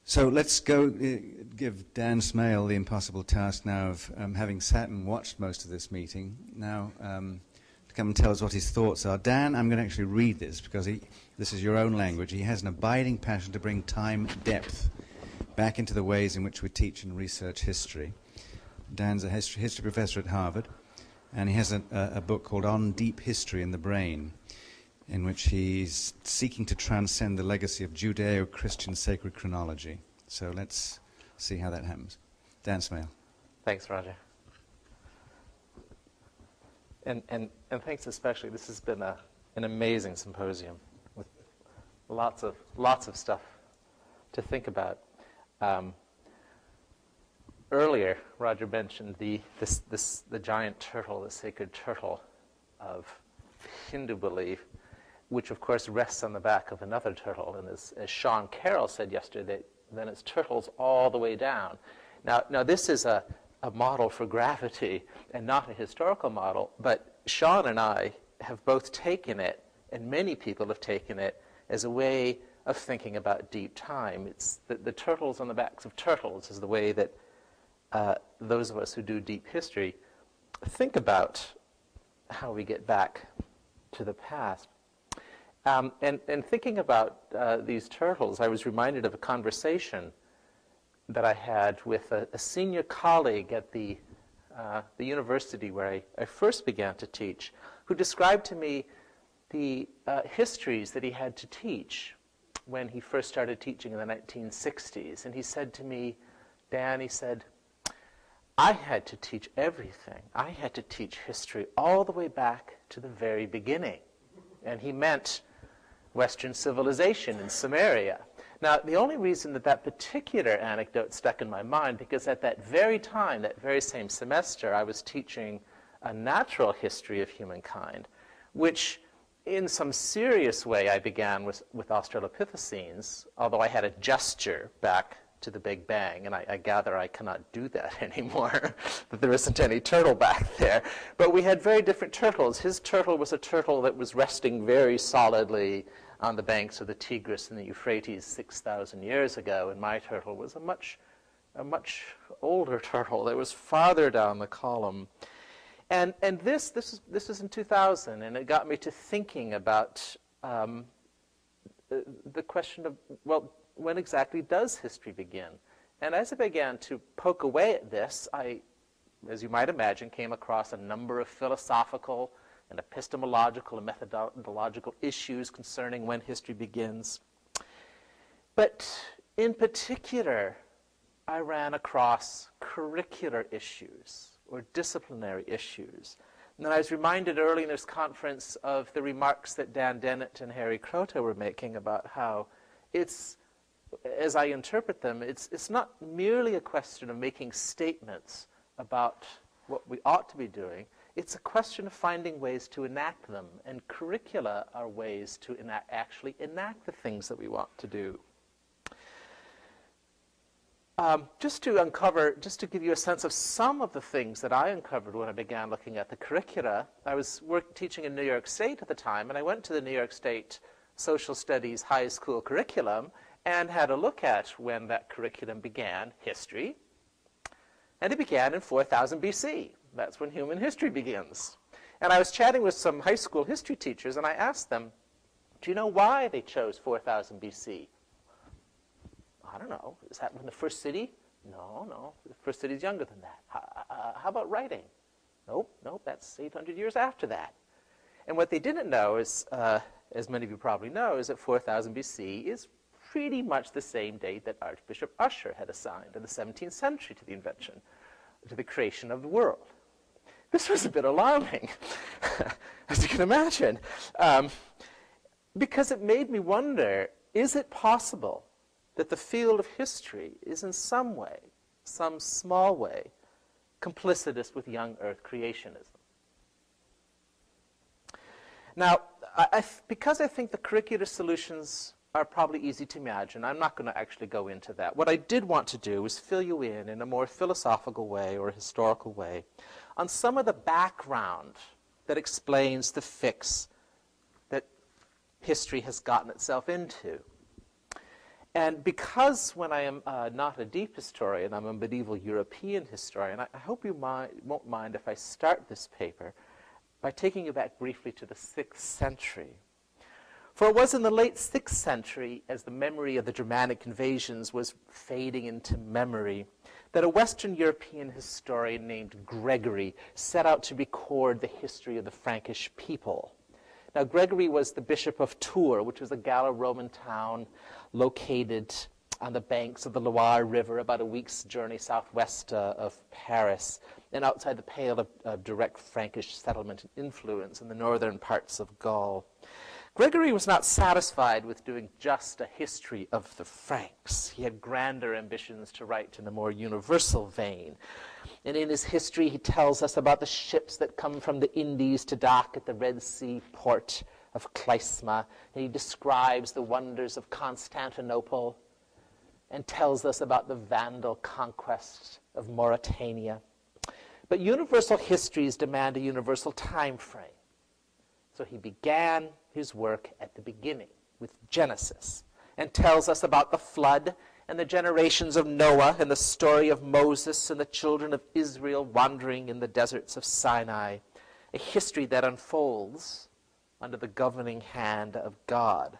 So let's go give Dan Smail the impossible task now of having sat and watched most of this meeting, now to come and tell us what his thoughts are. Dan, I'm going to actually read this because this is your own language. He has an abiding passion to bring time depth back into the ways in which we teach and research history. Dan's a history professor at Harvard, and he has a book called On Deep History in the Brain, in which he's seeking to transcend the legacy of judeo-christian sacred chronology. So let's see how that happens. Dan Smail. Thanks, Roger. And thanks especially. This has been an amazing symposium with lots of stuff to think about. Earlier, Roger mentioned the giant turtle, the sacred turtle of Hindu belief, which of course rests on the back of another turtle. And as Sean Carroll said yesterday, then it's turtles all the way down. Now this is a model for gravity and not a historical model, but Sean and I have both taken it, and many people have taken it, as a way of thinking about deep time. It's the turtles on the backs of turtles is the way that those of us who do deep history think about how we get back to the past. And thinking about these turtles, I was reminded of a conversation that I had with a senior colleague at the university where I first began to teach, who described to me the histories that he had to teach when he first started teaching in the 1960s. And he said to me, Dan, he said, I had to teach everything. I had to teach history all the way back to the very beginning. And he meant Western civilization in Samaria. Now, the only reason that particular anecdote stuck in my mind, because at that very time, that very same semester, I was teaching a natural history of humankind, which in some serious way I began with Australopithecines, although I had a gesture back to the Big Bang, and I gather I cannot do that anymore, that there isn't any turtle back there. But we had very different turtles. His turtle was a turtle that was resting very solidly on the banks of the Tigris and the Euphrates 6,000 years ago, and my turtle was a much older turtle that was farther down the column. And this is in 2000, and it got me to thinking about the question of, well, when exactly does history begin? And as I began to poke away at this, I, as you might imagine, came across a number of philosophical and epistemological and methodological issues concerning when history begins. But in particular, I ran across curricular issues or disciplinary issues. And then I was reminded early in this conference of the remarks that Dan Dennett and Harry Croto were making about how it's, as I interpret them, it's not merely a question of making statements about what we ought to be doing. It's a question of finding ways to enact them, and curricula are ways to actually enact the things that we want to do. Just to give you a sense of some of the things that I uncovered when I began looking at the curricula, I was teaching in New York State at the time, and I went to the New York State Social Studies high school curriculum and had a look at when that curriculum began, history. And it began in 4000 BC. That's when human history begins. And I was chatting with some high school history teachers, and I asked them, do you know why they chose 4000 BC? I don't know. Is that when the first city? No. The first city is younger than that. How about writing? Nope, that's 800 years after that. And what they didn't know is, as many of you probably know, is that 4000 BC is pretty much the same date that Archbishop Usher had assigned in the 17th century to the invention, to the creation of the world. This was a bit alarming, as you can imagine, because it made me wonder, is it possible that the field of history is in some way, some small way, complicitous with young earth creationism? Now, because I think the curricular solutions are probably easy to imagine, I'm not going to actually go into that. What I did want to do was fill you in a more philosophical way or a historical way on some of the background that explains the fix that history has gotten itself into. And because when I am not a deep historian, I'm a medieval European historian, I hope you won't mind if I start this paper by taking you back briefly to the 6th century. For it was in the late 6th century, as the memory of the Germanic invasions was fading into memory, that a Western European historian named Gregory set out to record the history of the Frankish people. Now, Gregory was the bishop of Tours, which was a Gallo-Roman town located on the banks of the Loire River, about a week's journey southwest of Paris, and outside the pale of direct Frankish settlement and influence in the northern parts of Gaul. Gregory was not satisfied with doing just a history of the Franks. He had grander ambitions to write in a more universal vein. And in his history, he tells us about the ships that come from the Indies to dock at the Red Sea port of Clysma. And he describes the wonders of Constantinople and tells us about the Vandal conquest of Mauritania. But universal histories demand a universal time frame. So he began his work at the beginning with Genesis and tells us about the flood and the generations of Noah and the story of Moses and the children of Israel wandering in the deserts of Sinai, a history that unfolds under the governing hand of God.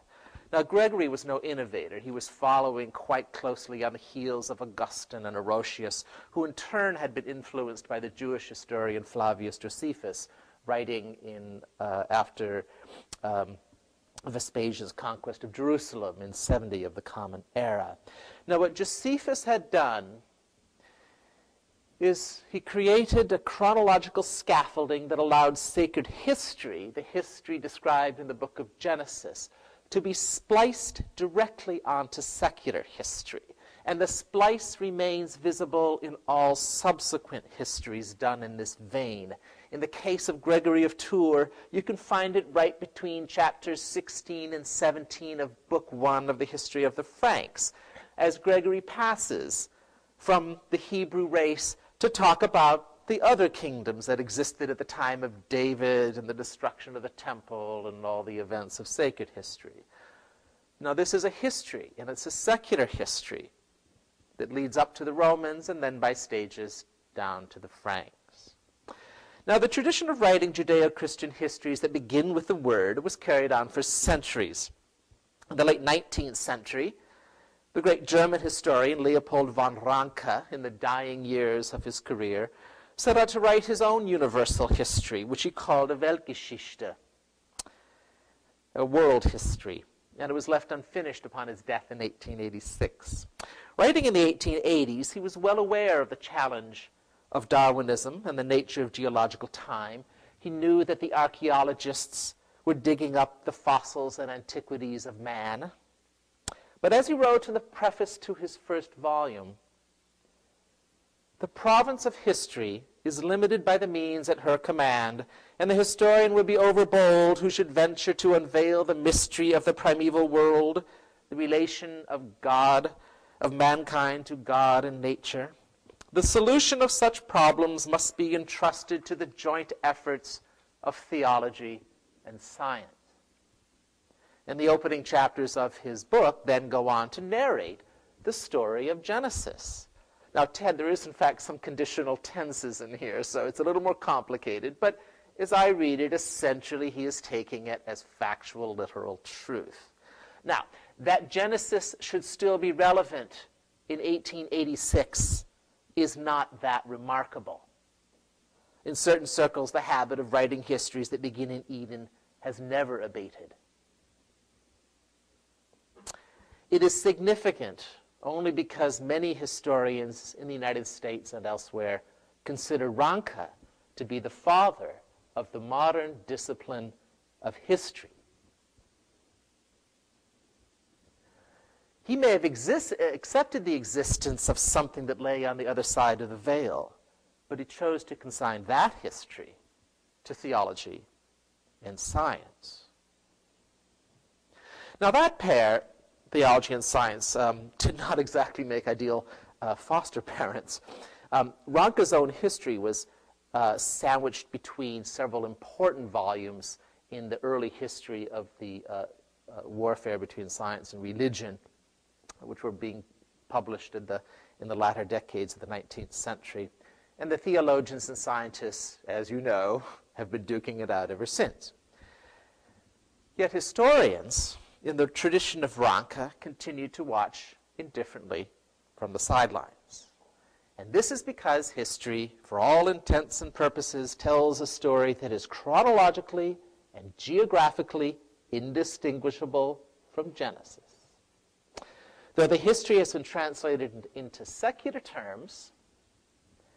Now, Gregory was no innovator. He was following quite closely on the heels of Augustine and Orosius, who in turn had been influenced by the Jewish historian Flavius Josephus, writing after Vespasian's conquest of Jerusalem in 70 of the Common Era. Now, what Josephus had done is he created a chronological scaffolding that allowed sacred history, the history described in the book of Genesis, to be spliced directly onto secular history. And the splice remains visible in all subsequent histories done in this vein. In the case of Gregory of Tours, you can find it right between chapters 16 and 17 of Book 1 of the History of the Franks, as Gregory passes from the Hebrew race to talk about the other kingdoms that existed at the time of David and the destruction of the temple and all the events of sacred history. Now, this is a history, and it's a secular history that leads up to the Romans and then by stages down to the Franks. Now, the tradition of writing judeo-Christian histories that begin with the word was carried on for centuries. In the late 19th century, the great German historian Leopold von Ranke, in the dying years of his career, set out to write his own universal history, which he called a Weltgeschichte, a world history, and it was left unfinished upon his death in 1886. Writing in the 1880s, he was well aware of the challenge of Darwinism and the nature of geological time. He knew that the archaeologists were digging up the fossils and antiquities of man. But as he wrote in the preface to his first volume, the province of history is limited by the means at her command, and the historian would be overbold who should venture to unveil the mystery of the primeval world, the relation of God, of mankind to God and nature. The solution of such problems must be entrusted to the joint efforts of theology and science. And the opening chapters of his book then go on to narrate the story of Genesis. Now, there is, in fact, some conditional tenses in here, so it's a little more complicated, but as I read it, essentially he is taking it as factual, literal truth. Now, that Genesis should still be relevant in 1886 is not that remarkable. In certain circles, the habit of writing histories that begin in Eden has never abated. It is significant only because many historians in the United States and elsewhere consider Ranke to be the father of the modern discipline of history. He may have accepted the existence of something that lay on the other side of the veil, but he chose to consign that history to theology and science. Now, that pair, theology and science, did not exactly make ideal foster parents. Ranke's own history was sandwiched between several important volumes in the early history of the warfare between science and religion. which were being published in the latter decades of the 19th century. And the theologians and scientists, as you know, have been duking it out ever since. Yet historians, in the tradition of Ranke, continue to watch indifferently from the sidelines. And this is because history, for all intents and purposes, tells a story that is chronologically and geographically indistinguishable from Genesis. Though the history has been translated into secular terms,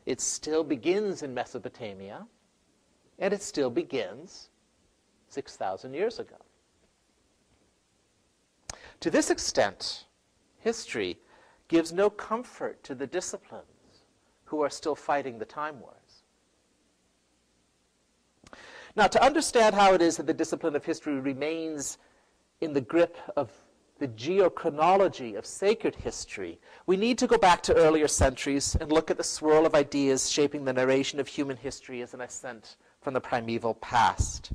it still begins in Mesopotamia, and it still begins 6,000 years ago. To this extent, history gives no comfort to the disciplines who are still fighting the time wars. Now, to understand how it is that the discipline of history remains in the grip of the geochronology of sacred history, we need to go back to earlier centuries and look at the swirl of ideas shaping the narration of human history as an ascent from the primeval past.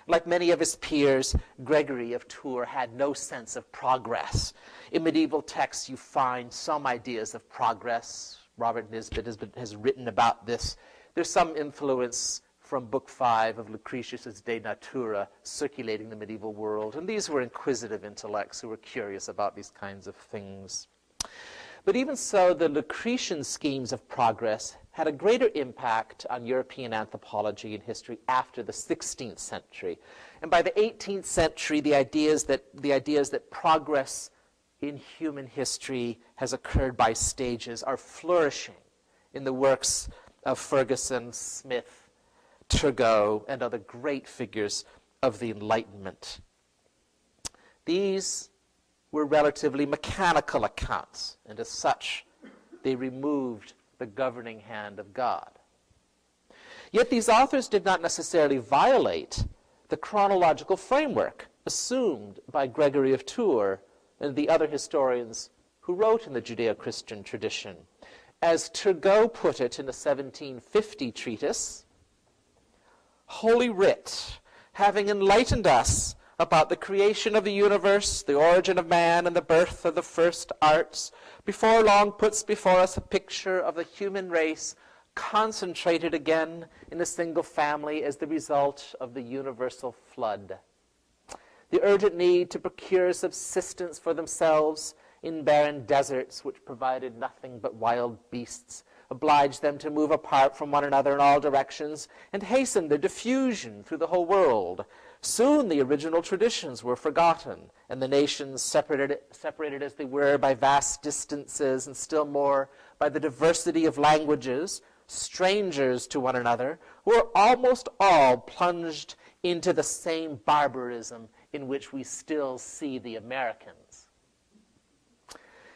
Like many of his peers, Gregory of Tours had no sense of progress. In medieval texts, you find some ideas of progress. Robert Nisbet has written about this. There's some influence from Book 5 of Lucretius's De Natura circulating the medieval world. And these were inquisitive intellects who were curious about these kinds of things. But even so, the Lucretian schemes of progress had a greater impact on European anthropology and history after the 16th century. And by the 18th century, the ideas that progress in human history has occurred by stages are flourishing in the works of Ferguson, Smith, Turgot, and other great figures of the Enlightenment. These were relatively mechanical accounts, and as such, they removed the governing hand of God. Yet these authors did not necessarily violate the chronological framework assumed by Gregory of Tours and the other historians who wrote in the judeo-christian tradition. As Turgot put it in a 1750 treatise, Holy Writ, having enlightened us about the creation of the universe, the origin of man, and the birth of the first arts, before long puts before us a picture of the human race concentrated again in a single family as the result of the universal flood. The urgent need to procure subsistence for themselves in barren deserts which provided nothing but wild beasts, obliged them to move apart from one another in all directions and hasten their diffusion through the whole world. Soon the original traditions were forgotten, and the nations, separated as they were by vast distances and still more by the diversity of languages, strangers to one another, were almost all plunged into the same barbarism in which we still see the Americans.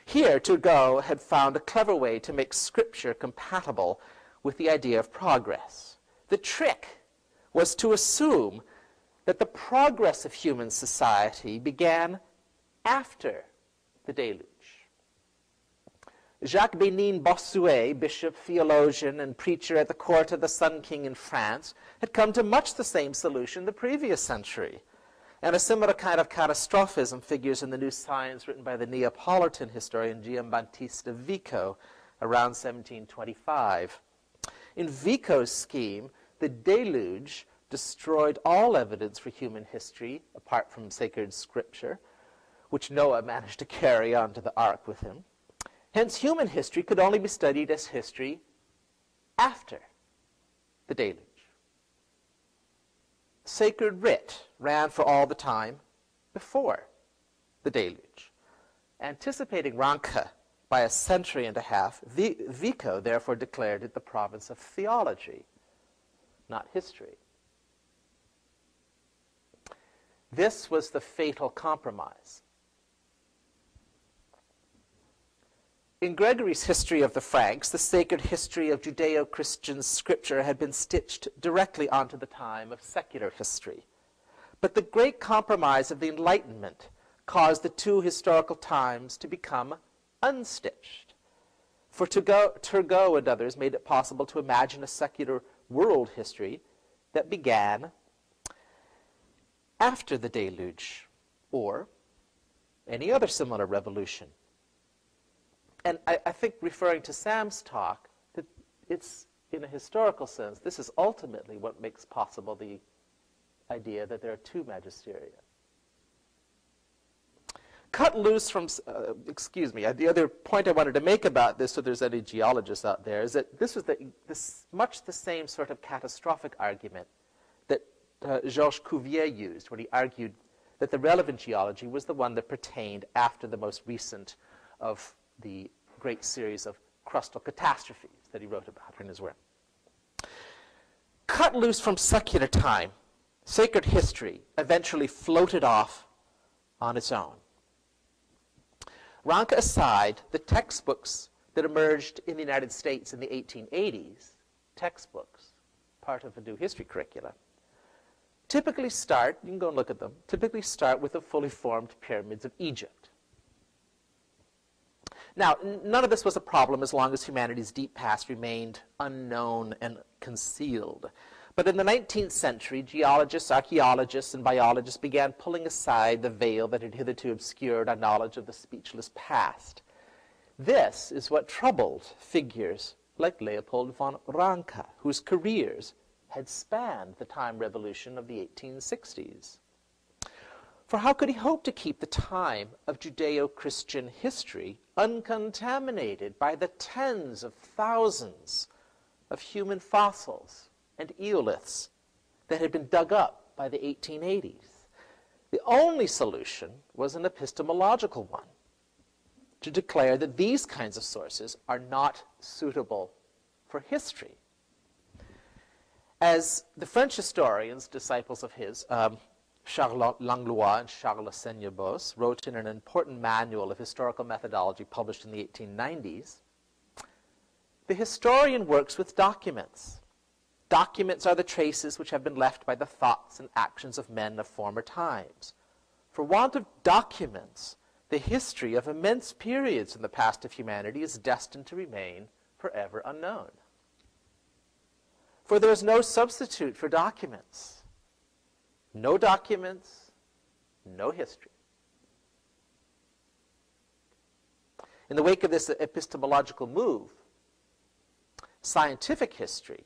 Here, Turgot had found a clever way to make Scripture compatible with the idea of progress. The trick was to assume that the progress of human society began after the deluge. Jacques Bénigne Bossuet, bishop, theologian, and preacher at the court of the Sun King in France, had come to much the same solution the previous century. And a similar kind of catastrophism figures in the New Science written by the Neapolitan historian Giambattista Vico around 1725. In Vico's scheme, the deluge destroyed all evidence for human history apart from sacred scripture, which Noah managed to carry onto the ark with him. Hence, human history could only be studied as history after the deluge. Sacred writ ran for all the time before the deluge. Anticipating Ranke by a century and a half, Vico therefore declared it the province of theology, not history. This was the fatal compromise. In Gregory's History of the Franks, the sacred history of Judeo-Christian scripture had been stitched directly onto the time of secular history. But the great compromise of the Enlightenment caused the two historical times to become unstitched. For Turgot and others made it possible to imagine a secular world history that began after the deluge, or any other similar revolution And I think, referring to Sam's talk, that it's, in a historical sense, this is ultimately what makes possible the idea that there are two magisteria. Cut loose from, the other point I wanted to make about this, so there's any geologists out there, is that this was much the same sort of catastrophic argument that Georges Cuvier used when he argued that the relevant geology was the one that pertained after the most recent of the great series of crustal catastrophes that he wrote about in his work. Cut loose from secular time, sacred history eventually floated off on its own. Ranke aside, the textbooks that emerged in the United States in the 1880s, textbooks, part of a new history curricula, typically start, you can go and look at them, typically start with the fully formed pyramids of Egypt. Now, none of this was a problem as long as humanity's deep past remained unknown and concealed. But in the 19th century, geologists, archaeologists, and biologists began pulling aside the veil that had hitherto obscured our knowledge of the speechless past. This is what troubled figures like Leopold von Ranke, whose careers had spanned the time revolution of the 1860s. For how could he hope to keep the time of judeo-christian history uncontaminated by the tens of thousands of human fossils and eoliths that had been dug up by the 1880s? The only solution was an epistemological one, to declare that these kinds of sources are not suitable for history. As the French historians, disciples of his, Charles Langlois and Charles Seigneur-Bos, wrote in an important manual of historical methodology published in the 1890s, the historian works with documents. Documents are the traces which have been left by the thoughts and actions of men of former times. For want of documents, the history of immense periods in the past of humanity is destined to remain forever unknown. For there is no substitute for documents. No documents, no history. In the wake of this epistemological move, scientific history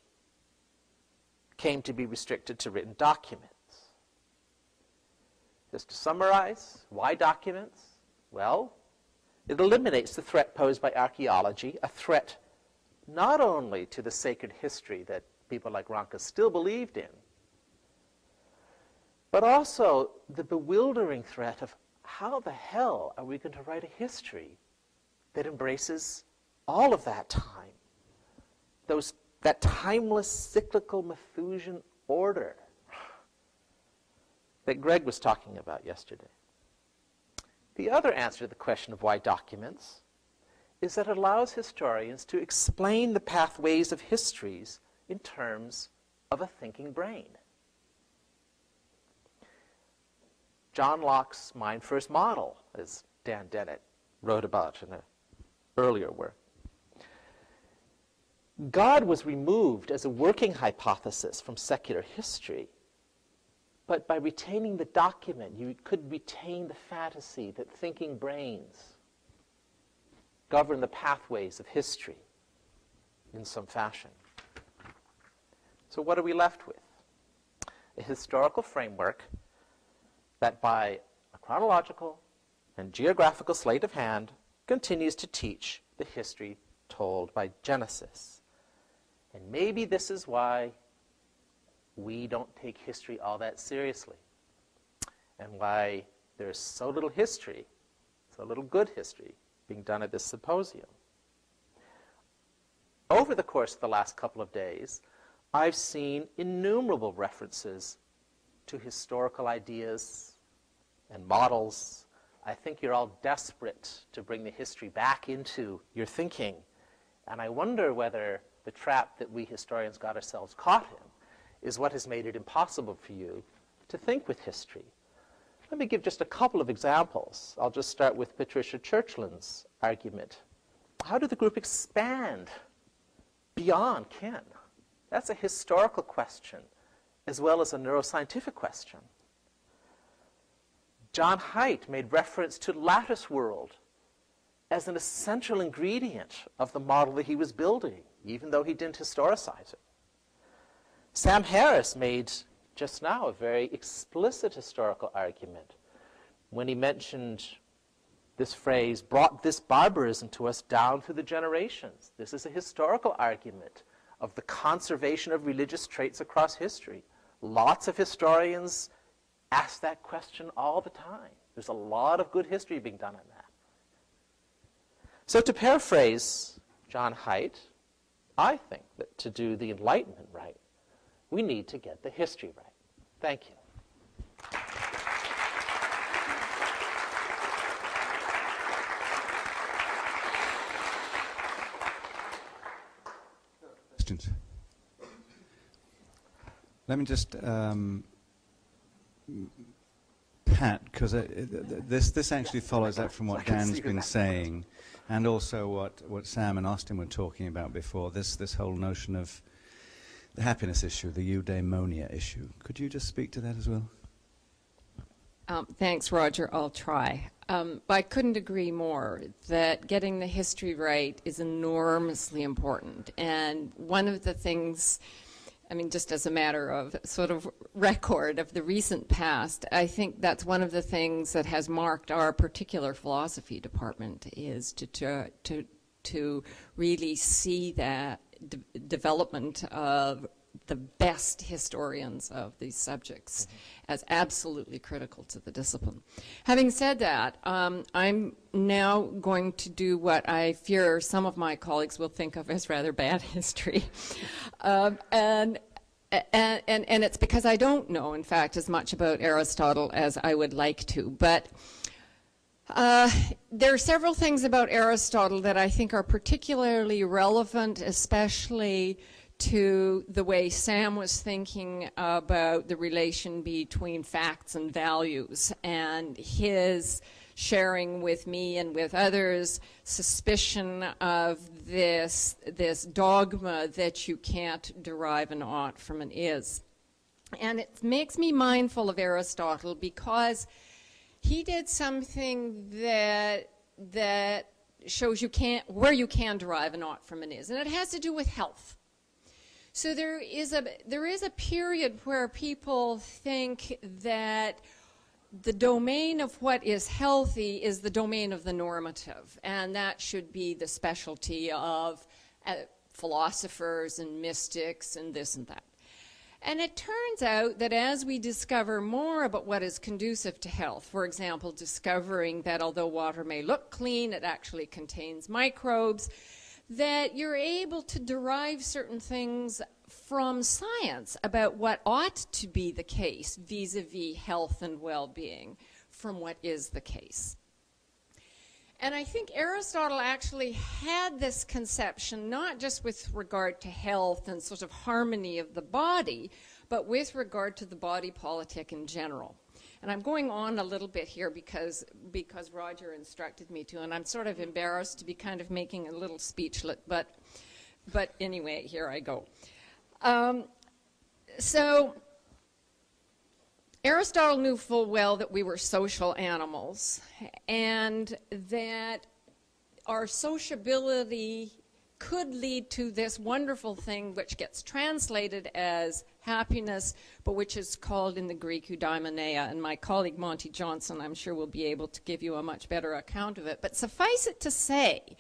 came to be restricted to written documents. Just to summarize, why documents? Well, it eliminates the threat posed by archaeology, a threat not only to the sacred history that people like Ranke still believed in, but also the bewildering threat of how the hell are we going to write a history that embraces all of that time, that timeless cyclical Malthusian order that Greg was talking about yesterday. The other answer to the question of why documents is that it allows historians to explain the pathways of histories in terms of a thinking brain. John Locke's Mind First model, as Dan Dennett wrote about in an earlier work. God was removed as a working hypothesis from secular history, but by retaining the document, you could retain the fantasy that thinking brains govern the pathways of history in some fashion. So what are we left with? A historical framework that by a chronological and geographical sleight of hand continues to teach the history told by Genesis. And maybe this is why we don't take history all that seriously, and why there's so little history, so little good history, being done at this symposium. Over the course of the last couple of days, I've seen innumerable references to historical ideas and models. I think you're all desperate to bring the history back into your thinking. And I wonder whether the trap that we historians got ourselves caught in is what has made it impossible for you to think with history. Let me give just a couple of examples. I'll just start with Patricia Churchland's argument. How did the group expand beyond kin? That's a historical question as well as a neuroscientific question. John Haidt made reference to lattice world as an essential ingredient of the model that he was building, even though he didn't historicize it. Sam Harris made just now a very explicit historical argument when he mentioned this phrase, brought this barbarism to us down through the generations. This is a historical argument of the conservation of religious traits across history. Lots of historians ask that question all the time. There's a lot of good history being done on that. So to paraphrase John Haidt, I think that to do the Enlightenment right, we need to get the history right. Thank you. Questions? Let me just Pat, because this actually follows up from what Dan's been saying, and also what Sam and Austin were talking about before, this whole notion of the happiness issue, the eudaimonia issue. Could you just speak to that as well? Thanks, Roger. I'll try. I couldn't agree more that getting the history right is enormously important. And one of the things, I mean, just as a matter of sort of record of the recent past, I think that's one of the things that has marked our particular philosophy department, is to really see that development of the best historians of these subjects as absolutely critical to the discipline. Having said that, I'm now going to do what I fear some of my colleagues will think of as rather bad history. And it's because I don't know, in fact, as much about Aristotle as I would like to. But there are several things about Aristotle that I think are particularly relevant, especially to the way Sam was thinking about the relation between facts and values, and his sharing with me and with others suspicion of this dogma that you can't derive an ought from an is. And it makes me mindful of Aristotle because he did something that shows where you can derive an ought from an is, and it has to do with health. So there is a period where people think that the domain of what is healthy is the domain of the normative, and that should be the specialty of philosophers and mystics and this and that. And it turns out that as we discover more about what is conducive to health, for example, discovering that although water may look clean, it actually contains microbes, that you're able to derive certain things from science about what ought to be the case vis-a-vis health and well-being from what is the case. And I think Aristotle actually had this conception not just with regard to health and sort of harmony of the body, but with regard to the body politic in general. And I'm going on a little bit here because Roger instructed me to, and I'm sort of embarrassed to be kind of making a little speechlet, but anyway, here I go. So Aristotle knew full well that we were social animals, and that our sociability could lead to this wonderful thing which gets translated as happiness, but which is called in the Greek eudaimonia, and my colleague Monty Johnson, I'm sure, will be able to give you a much better account of it. But suffice it to say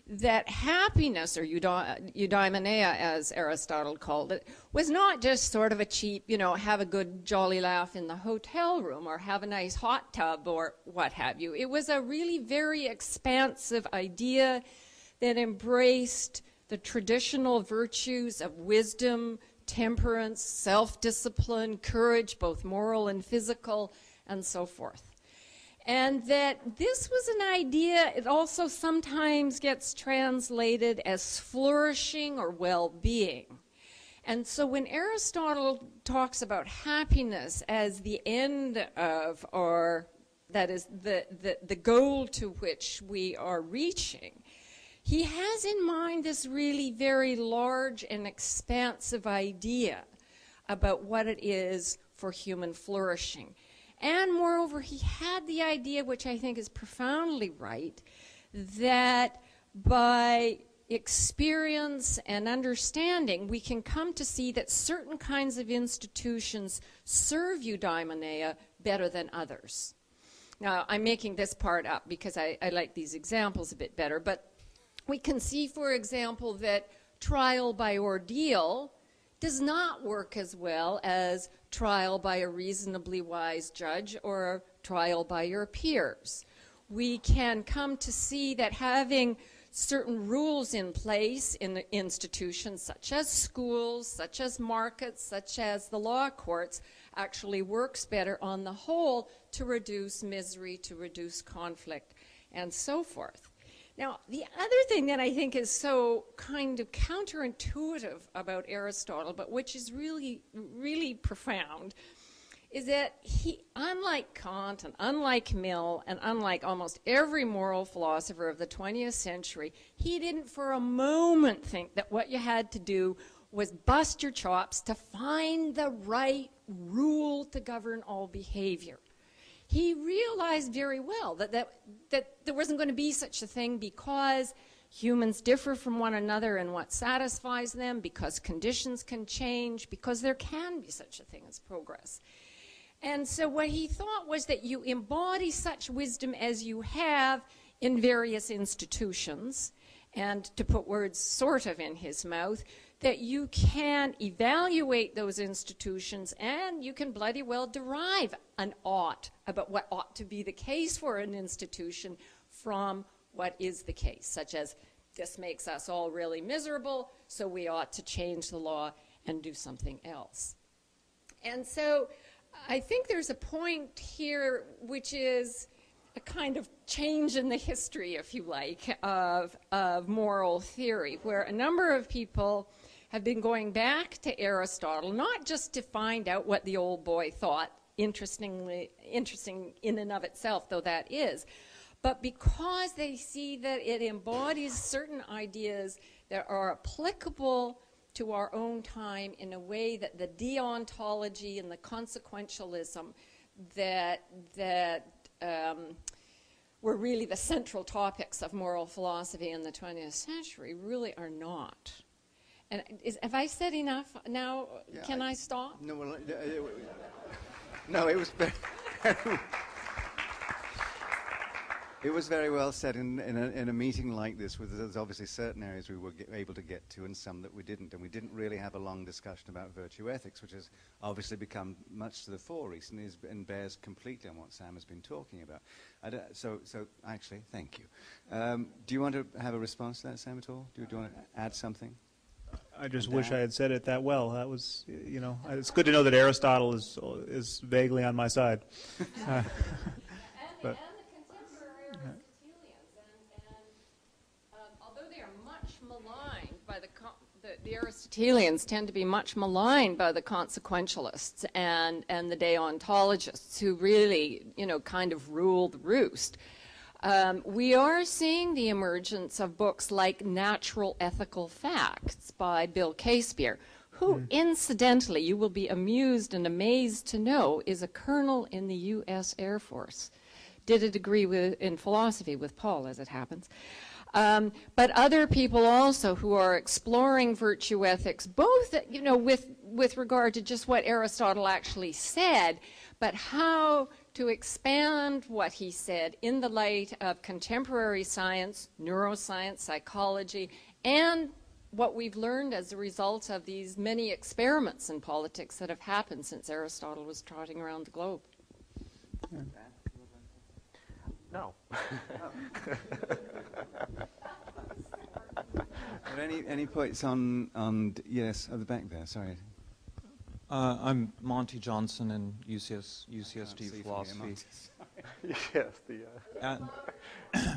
that happiness, or eudaimonia as Aristotle called it, was not just sort of a cheap, have a good jolly laugh in the hotel room or have a nice hot tub or what have you. It was a really very expansive idea that embraced the traditional virtues of wisdom, temperance, self-discipline, courage, both moral and physical, and so forth. And that this was an idea, it also sometimes gets translated as flourishing or well-being. And so when Aristotle talks about happiness as the end of, or that is the goal to which we are reaching, he has in mind this really very large and expansive idea about what it is for human flourishing. And moreover, he had the idea, which I think is profoundly right, that by experience and understanding, we can come to see that certain kinds of institutions serve eudaimonia better than others. Now, I'm making this part up because I like these examples a bit better, but we can see, for example, that trial by ordeal does not work as well as trial by a reasonably wise judge or trial by your peers. We can come to see that having certain rules in place in the institutions such as schools, such as markets, such as the law courts actually works better on the whole to reduce misery, to reduce conflict, and so forth. Now, the other thing that I think is so kind of counterintuitive about Aristotle, but which is really, really profound, is that he, unlike Kant and unlike Mill and unlike almost every moral philosopher of the 20th century, he didn't for a moment think that what you had to do was bust your chops to find the right rule to govern all behavior. He realized very well that there wasn't going to be such a thing because humans differ from one another in what satisfies them, because conditions can change, because there can be such a thing as progress. And so what he thought was that you embody such wisdom as you have in various institutions, and to put words sort of in his mouth, that you can evaluate those institutions and you can bloody well derive an ought about what ought to be the case for an institution from what is the case, such as this makes us all really miserable, so we ought to change the law and do something else. And so I think there's a point here which is a kind of change in the history, if you like, of moral theory, where a number of people have been going back to Aristotle, not just to find out what the old boy thought, interesting in and of itself, though that is, but because they see that it embodies certain ideas that are applicable to our own time in a way that the deontology and the consequentialism that were really the central topics of moral philosophy in the 20th century really are not. And have I said enough now? Yeah, can I stop? No, well, no, it was very, it was very well said in a meeting like this, where there's obviously certain areas we were able to get to and some that we didn't. And we didn't really have a long discussion about virtue ethics, which has obviously become much to the fore recently and bears completely on what Sam has been talking about. So actually, thank you. Do you want to have a response to that, Sam, at all? Do you want to add something? I just wish I had said it that well. That was, you know, it's good to know that Aristotle is vaguely on my side. And the contemporary Aristotelians, and although they are much maligned by the Aristotelians tend to be much maligned by the consequentialists and the deontologists who really, you know, kind of rule the roost. We are seeing the emergence of books like Natural Ethical Facts by Bill Casebeer, who, incidentally, you will be amused and amazed to know, is a colonel in the U.S. Air Force. Did a degree in philosophy with Paul, as it happens. But other people also who are exploring virtue ethics, both, you know, with regard to just what Aristotle actually said, but how to expand what he said in the light of contemporary science, neuroscience, psychology, and what we've learned as a result of these many experiments in politics that have happened since Aristotle was trotting around the globe. Yeah. No. Any points on yes, at the back there, sorry. I'm Monty Johnson in UCSD philosophy. Yes,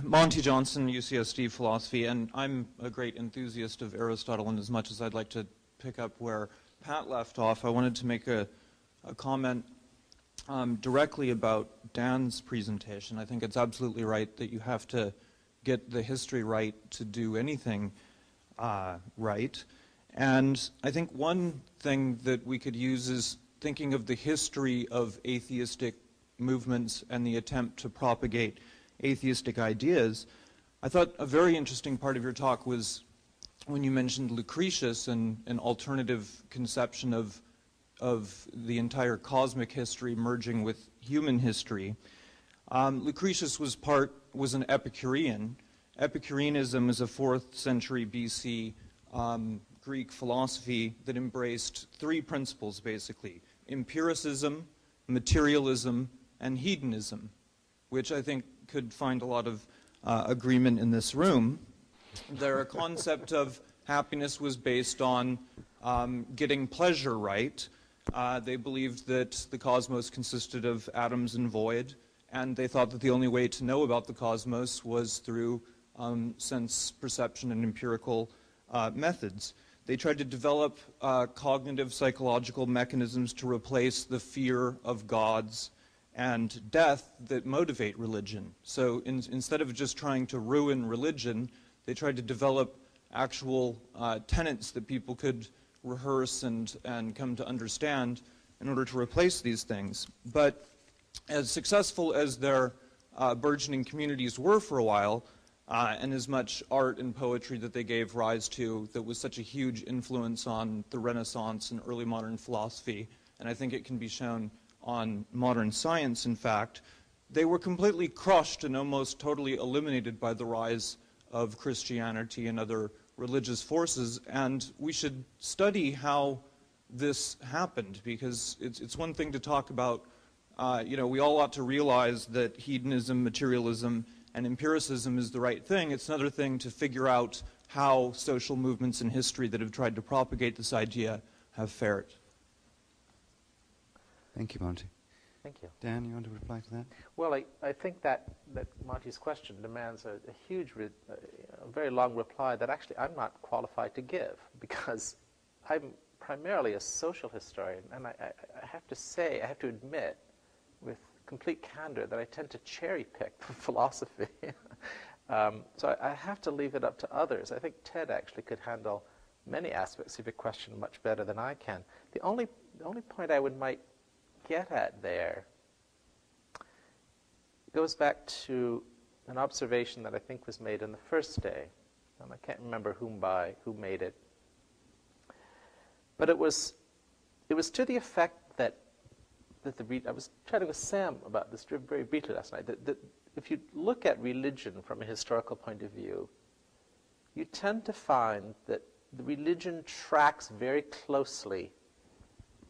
Monty Johnson, UCSD philosophy, and I'm a great enthusiast of Aristotle, and as much as I'd like to pick up where Pat left off, I wanted to make a comment directly about Dan's presentation. I think it's absolutely right that you have to get the history right to do anything right. And I think one thing that we could use is thinking of the history of atheistic movements and the attempt to propagate atheistic ideas. I thought a very interesting part of your talk was when you mentioned Lucretius and an alternative conception of the entire cosmic history merging with human history. Lucretius was an Epicurean. Epicureanism is a 4th century BC Greek philosophy that embraced 3 principles, basically: empiricism, materialism, and hedonism, which I think could find a lot of agreement in this room. Their concept of happiness was based on getting pleasure right. They believed that the cosmos consisted of atoms and void, and they thought that the only way to know about the cosmos was through sense perception and empirical methods. They tried to develop cognitive psychological mechanisms to replace the fear of gods and death that motivate religion. So instead of just trying to ruin religion, they tried to develop actual tenets that people could rehearse and come to understand in order to replace these things. But as successful as their burgeoning communities were for a while, and as much art and poetry that they gave rise to that was such a huge influence on the Renaissance and early modern philosophy, and I think it can be shown on modern science, in fact, they were completely crushed and almost totally eliminated by the rise of Christianity and other religious forces, and we should study how this happened, because it's one thing to talk about, we all ought to realize that hedonism, materialism, and empiricism is the right thing. It's another thing to figure out how social movements in history that have tried to propagate this idea have fared. Thank you, Monty. Thank you. Dan, you want to reply to that? Well, I think that Monty's question demands a huge, a very long reply that actually I'm not qualified to give, because I'm primarily a social historian, and I have to say, I have to admit with complete candor that I tend to cherry pick philosophy. So I have to leave it up to others. I think Ted actually could handle many aspects of your question much better than I can. The only point I might get at there goes back to an observation that I think was made in the first day, and I can't remember who made it, but it was to the effect that I was chatting with Sam about this very briefly last night, that if you look at religion from a historical point of view, you tend to find that the religion tracks very closely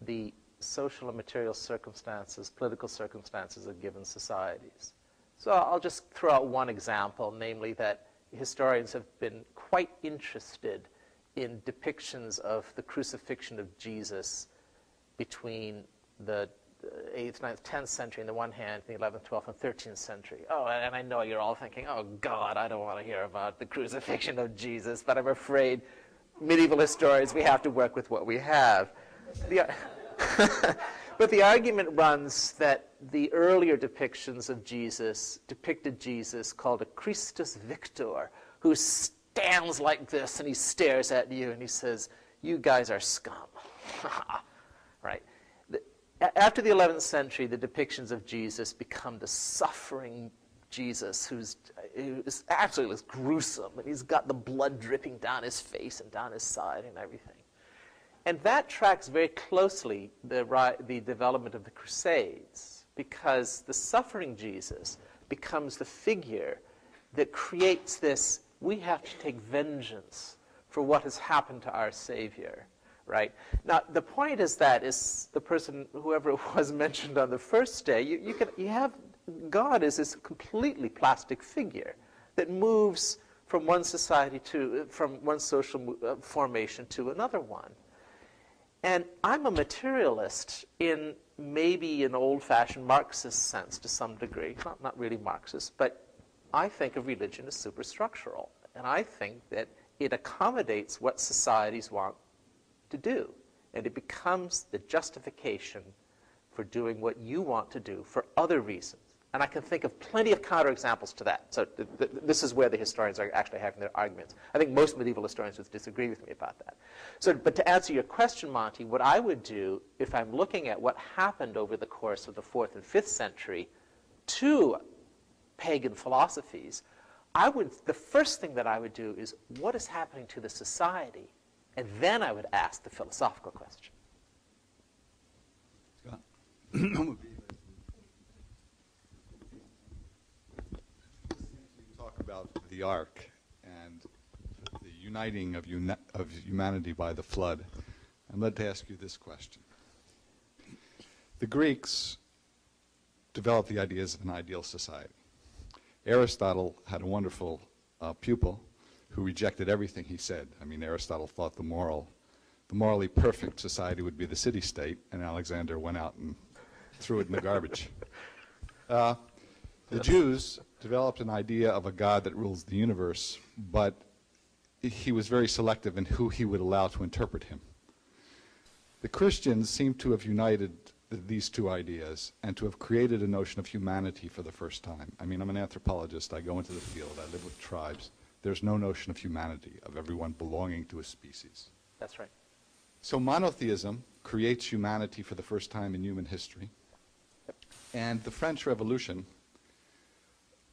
the social and material circumstances, political circumstances of given societies. So I'll just throw out one example, namely that historians have been quite interested in depictions of the crucifixion of Jesus between the 8th, 9th, 10th century on the one hand, the 11th, 12th, and 13th century. Oh, and I know you're all thinking, oh God, I don't want to hear about the crucifixion of Jesus, but I'm afraid medieval historians, we have to work with what we have. But the argument runs that the earlier depictions of Jesus depicted Jesus called a Christus Victor, who stands like this and he stares at you and he says, you guys are scum. Right? After the 11th century, the depictions of Jesus become the suffering Jesus who's absolutely gruesome, and he's got the blood dripping down his face and down his side and everything. And that tracks very closely the development of the Crusades, because the suffering Jesus becomes the figure that creates this, we have to take vengeance for what has happened to our Savior, right? Now, the point is that the person, whoever it was mentioned on the first day, you have God as this completely plastic figure that moves from one society from one social formation to another one. And I'm a materialist in maybe an old-fashioned Marxist sense to some degree, not really Marxist, but I think of religion as superstructural. And I think that it accommodates what societies want to do. And it becomes the justification for doing what you want to do for other reasons. And I can think of plenty of counterexamples to that. So this is where the historians are actually having their arguments. I think most medieval historians would disagree with me about that. So, but to answer your question, Monty, what I would do if I'm looking at what happened over the course of the 4th and 5th century to pagan philosophies, the first thing that I would do is, what is happening to the society? And then I would ask the philosophical question. Scott? Talk about the ark and the uniting of humanity by the flood. I'm led to ask you this question. The Greeks developed the ideas of an ideal society. Aristotle had a wonderful pupil who rejected everything he said. I mean, Aristotle thought the morally perfect society would be the city-state, and Alexander went out and threw it in the garbage. The Jews developed an idea of a God that rules the universe, but he was very selective in who he would allow to interpret him. The Christians seem to have united these two ideas and to have created a notion of humanity for the first time. I mean, I'm an anthropologist. I go into the field. I live with tribes. There's no notion of humanity, of everyone belonging to a species. That's right. So monotheism creates humanity for the first time in human history. And the French Revolution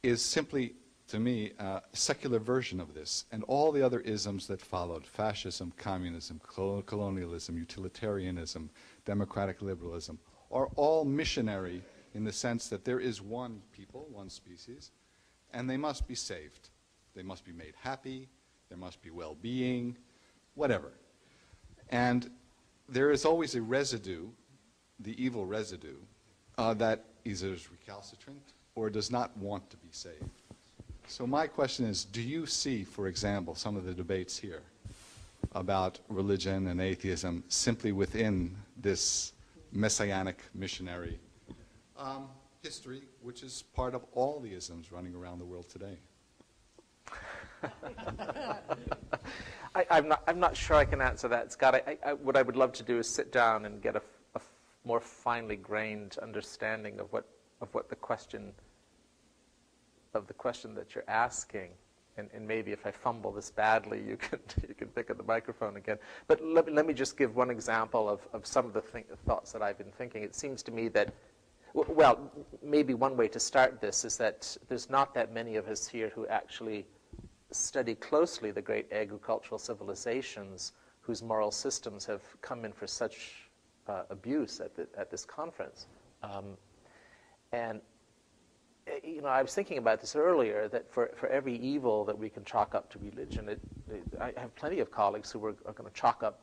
is simply, to me, a secular version of this. And all the other isms that followed, fascism, communism, colonialism, utilitarianism, democratic liberalism, are all missionary in the sense that there is one people, one species, and they must be saved. They must be made happy, there must be well-being, whatever. And there is always a residue, the evil residue, that either is recalcitrant or does not want to be saved. So my question is, do you see, for example, some of the debates here about religion and atheism simply within this messianic missionary history, which is part of all the isms running around the world today? I'm not sure I can answer that, Scott. What I would love to do is sit down and get a more finely grained understanding of what the question that you're asking. And maybe if I fumble this badly, you can pick up the microphone again. But let me just give one example of some of the thoughts that I've been thinking. It seems to me that, well, maybe one way to start this is that there's not that many of us here who actually study closely the great agricultural civilizations whose moral systems have come in for such abuse at this conference. And you know, I was thinking about this earlier, that for every evil that we can chalk up to religion, I have plenty of colleagues who are going to chalk up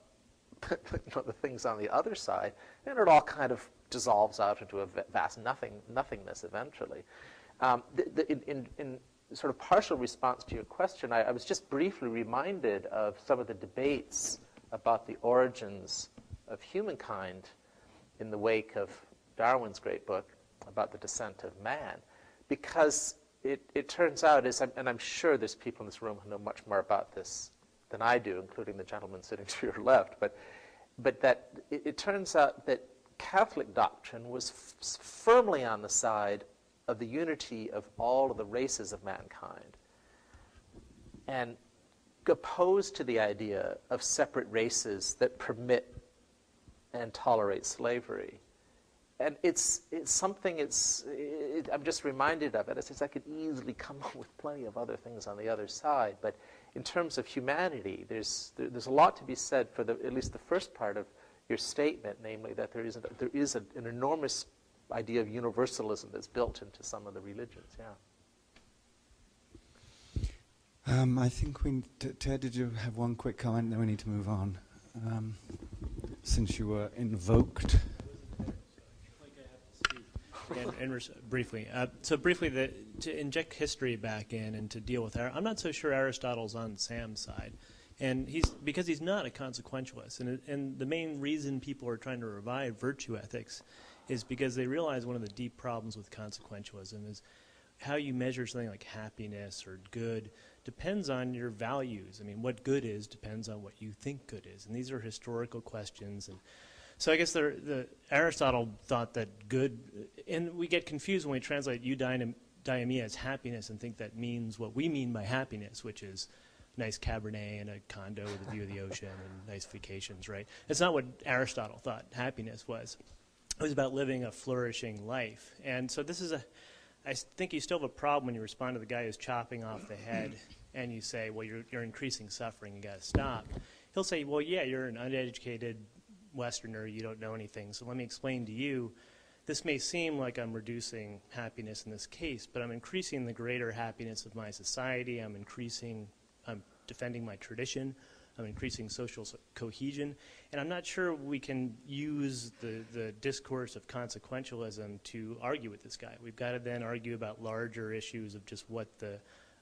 the things on the other side, and it all kind of dissolves out into a vast nothingness eventually. In sort of partial response to your question, I was just briefly reminded of some of the debates about the origins of humankind in the wake of Darwin's great book about the descent of man. Because it turns out, and I'm sure there's people in this room who know much more about this than I do, including the gentleman sitting to your left, but that it turns out that Catholic doctrine was firmly on the side of the unity of all of the races of mankind, and opposed to the idea of separate races that permit and tolerate slavery. And it's something, I'm just reminded of it. It's I could easily come up with plenty of other things on the other side, but in terms of humanity, there's a lot to be said for at least the first part of your statement, namely that there is an enormous idea of universalism that's built into some of the religions. Yeah. I think Ted, did you have one quick comment? Then we need to move on, since you were invoked. Briefly. So briefly, to inject history back in and to deal with I'm not so sure Aristotle's on Sam's side, and because he's not a consequentialist, and the main reason people are trying to revive virtue ethics is because they realize one of the deep problems with consequentialism is how you measure something like happiness or good depends on your values. I mean, what good is depends on what you think good is, and these are historical questions. And so I guess Aristotle thought that good, and we get confused when we translate eudaimonia as happiness and think that means what we mean by happiness, which is nice Cabernet and a condo with a view of the ocean and nice vacations, right? It's not what Aristotle thought happiness was. It was about living a flourishing life. And so this is I think you still have a problem when you respond to the guy who's chopping off the head and you say, well, you're increasing suffering, you got to stop. He'll say, well, yeah, you're an uneducated Westerner, you don't know anything, so let me explain to you. This may seem like I'm reducing happiness in this case, but I'm increasing the greater happiness of my society. I'm defending my tradition. I'm increasing social cohesion. And I'm not sure we can use the discourse of consequentialism to argue with this guy. We've got to then argue about larger issues of just what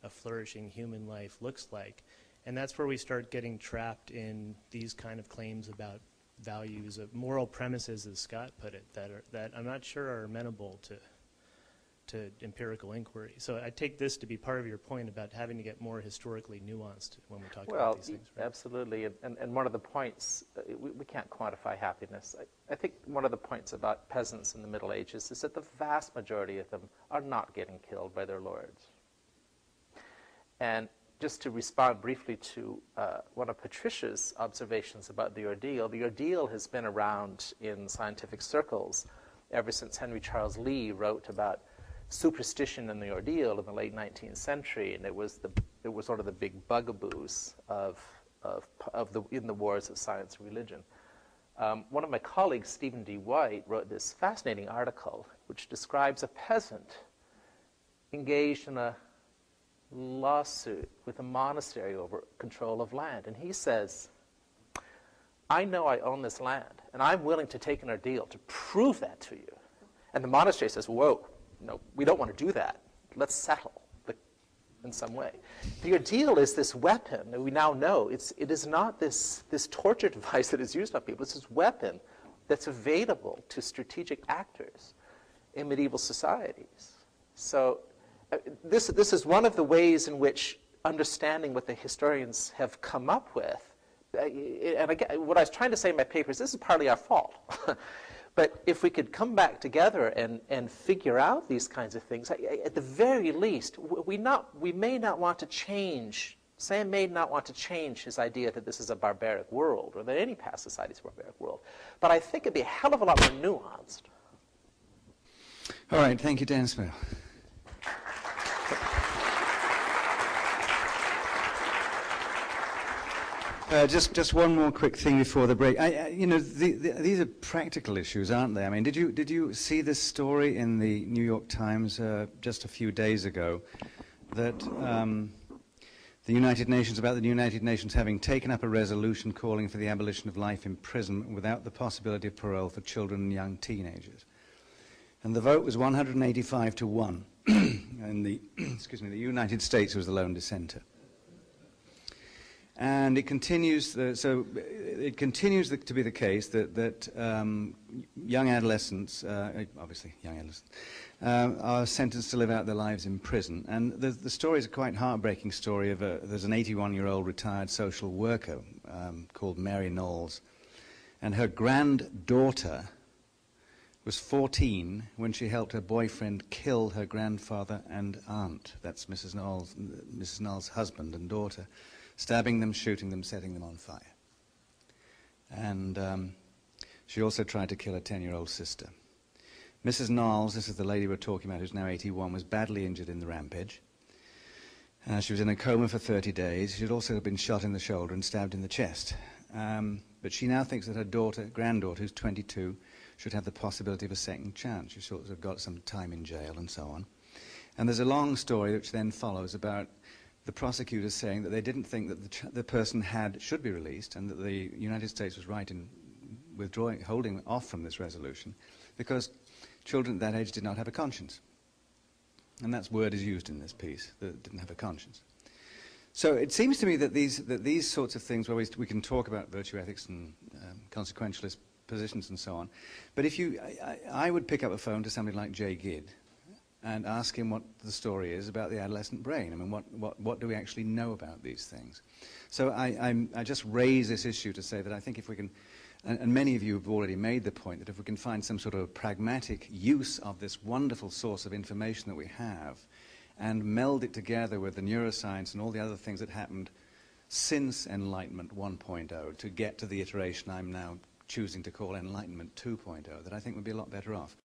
a flourishing human life looks like. And that's where we start getting trapped in these kind of claims about values of moral premises, as Scott put it, that I'm not sure are amenable to empirical inquiry. So I take this to be part of your point about having to get more historically nuanced when we're talking about these things. Right? Absolutely. And one of the points, we can't quantify happiness. I think one of the points about peasants in the Middle Ages is that the vast majority of them are not getting killed by their lords. And just to respond briefly to one of Patricia's observations about the ordeal has been around in scientific circles ever since Henry Charles Lee wrote about superstition and the ordeal in the late 19th century, and it was one of the big bugaboos in the wars of science and religion. One of my colleagues, Stephen D. White, wrote this fascinating article which describes a peasant engaged in a lawsuit with a monastery over control of land, and he says, I know I own this land, and I'm willing to take an ordeal to prove that to you. And the monastery says, whoa, no, we don't want to do that. Let's settle in some way. The ordeal is this weapon that we now know. It is not this torture device that is used on people. It's this weapon that's available to strategic actors in medieval societies. So this is one of the ways in which understanding what the historians have come up with, and again, what I was trying to say in my papers, this is partly our fault. But if we could come back together and figure out these kinds of things, at the very least, we may not want to change, Sam may not want to change his idea that this is a barbaric world, or that any past society is a barbaric world. But I think it'd be a hell of a lot more nuanced. All right, thank you, Dan Smail. Just one more quick thing before the break. These are practical issues, aren't they? I mean, did you see this story in the New York Times just a few days ago that the United Nations having taken up a resolution calling for the abolition of life imprisonment without the possibility of parole for children and young teenagers, and the vote was 185 to 1, and the United States was the lone dissenter. And it continues. To be the case that young adolescents, obviously young adolescents, are sentenced to live out their lives in prison. And the story is a quite heartbreaking story of there's an 81-year-old retired social worker called Mary Knowles, and her granddaughter was 14 when she helped her boyfriend kill her grandfather and aunt. That's Mrs. Knowles' husband and daughter. Stabbing them, shooting them, setting them on fire. And she also tried to kill her 10-year-old sister. Mrs. Knowles, this is the lady we're talking about who's now 81, was badly injured in the rampage. She was in a coma for 30 days. She had also been shot in the shoulder and stabbed in the chest. But she now thinks that her granddaughter, who's 22, should have the possibility of a second chance. She sort of got some time in jail and so on. And there's a long story which then follows about the prosecutors saying that they didn't think that the person should be released, and that the United States was right in holding off from this resolution, because children at that age did not have a conscience. And that word is used in this piece, that didn't have a conscience. So it seems to me that these sorts of things, where we can talk about virtue ethics and consequentialist positions and so on, but I would pick up a phone to somebody like Jay Gidd and ask him what the story is about the adolescent brain. I mean, what do we actually know about these things? So I just raise this issue to say that I think if we can, and many of you have already made the point, that if we can find some sort of pragmatic use of this wonderful source of information that we have, and meld it together with the neuroscience and all the other things that happened since Enlightenment 1.0 to get to the iteration I'm now choosing to call Enlightenment 2.0, that I think would be a lot better off.